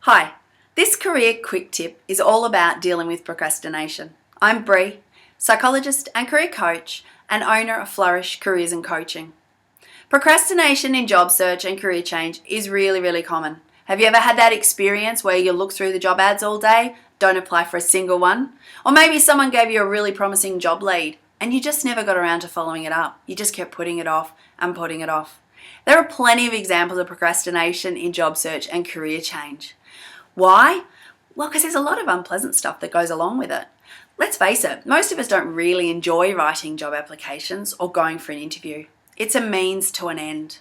Hi, this career quick tip is all about dealing with procrastination. I'm Bree, Psychologist and Career Coach and owner of Flourish Careers and Coaching. Procrastination in job search and career change is really common. Have you ever had that experience where you look through the job ads all day, don't apply for a single one? Or maybe someone gave you a really promising job lead and you just never got around to following it up. You just kept putting it off and putting it off. There are plenty of examples of procrastination in job search and career change. Why? Well, because there's a lot of unpleasant stuff that goes along with it. Let's face it, most of us don't really enjoy writing job applications or going for an interview. It's a means to an end.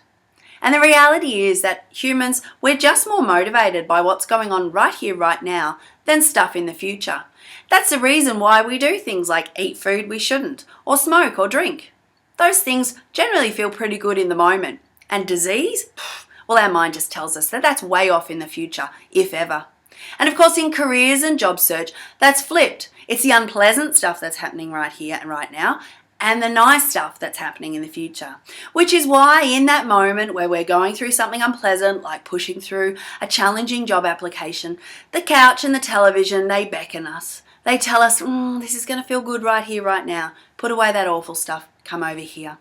And the reality is that humans, we're just more motivated by what's going on right here, right now, than stuff in the future. That's the reason why we do things like eat food we shouldn't, or smoke or drink. Those things generally feel pretty good in the moment. And disease? Well, our mind just tells us that that's way off in the future, if ever. And of course, in careers and job search, that's flipped. It's the unpleasant stuff that's happening right here and right now, and the nice stuff that's happening in the future. Which is why in that moment where we're going through something unpleasant, like pushing through a challenging job application, the couch and the television, they beckon us. They tell us, this is going to feel good right here, right now. Put away that awful stuff. Come over here.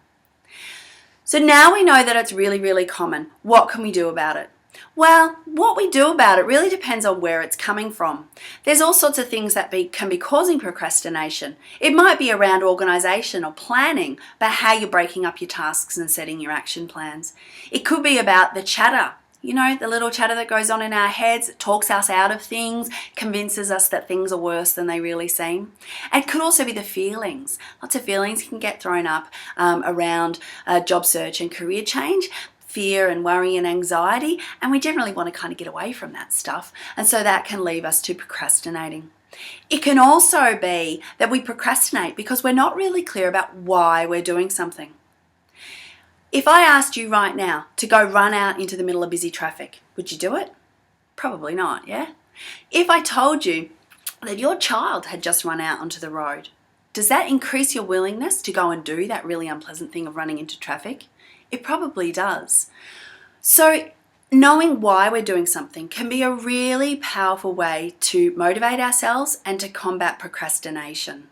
So now we know that it's really common. What can we do about it? Well, what we do about it really depends on where it's coming from. There's all sorts of things that can be causing procrastination. It might be around organisation or planning, about how you're breaking up your tasks and setting your action plans. It could be about the chatter. You know, the little chatter that goes on in our heads, talks us out of things, convinces us that things are worse than they really seem. And it could also be the feelings. Lots of feelings can get thrown up around job search and career change, fear and worry and anxiety, and we generally want to kind of get away from that stuff. And so that can leave us to procrastinating. It can also be that we procrastinate because we're not really clear about why we're doing something. If I asked you right now to go run out into the middle of busy traffic, would you do it? Probably not, yeah? If I told you that your child had just run out onto the road, does that increase your willingness to go and do that really unpleasant thing of running into traffic? It probably does. So knowing why we're doing something can be a really powerful way to motivate ourselves and to combat procrastination.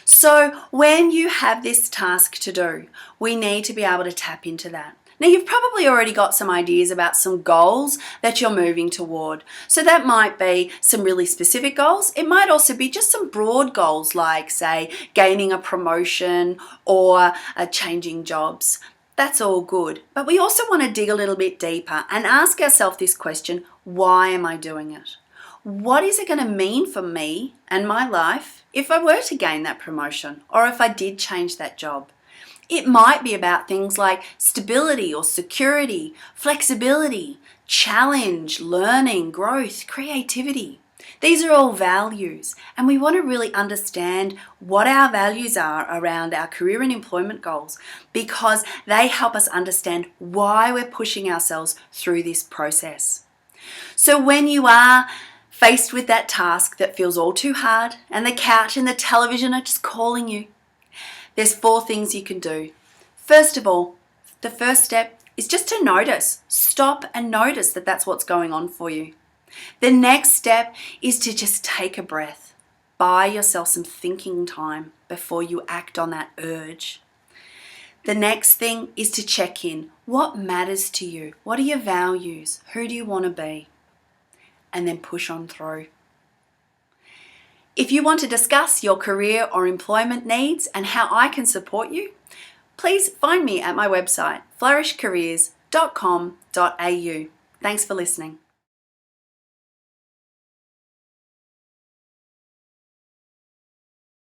So when you have this task to do, we need to be able to tap into that. Now, you've probably already got some ideas about some goals that you're moving toward. So that might be some really specific goals. It might also be just some broad goals like, say, gaining a promotion or changing jobs. That's all good. But we also want to dig a little bit deeper and ask ourselves this question, why am I doing it? What is it going to mean for me and my life if I were to gain that promotion or if I did change that job? It might be about things like stability or security, flexibility, challenge, learning, growth, creativity. These are all values, and we want to really understand what our values are around our career and employment goals because they help us understand why we're pushing ourselves through this process. So when you are faced with that task that feels all too hard and the couch and the television are just calling you, there's 4 things you can do. First of all, the first step is just to notice. Stop and notice that that's what's going on for you. The next step is to just take a breath. Buy yourself some thinking time before you act on that urge. The next thing is to check in. What matters to you? What are your values? Who do you want to be? And then push on through. If you want to discuss your career or employment needs and how I can support you, please find me at my website, flourishcareers.com.au. Thanks for listening.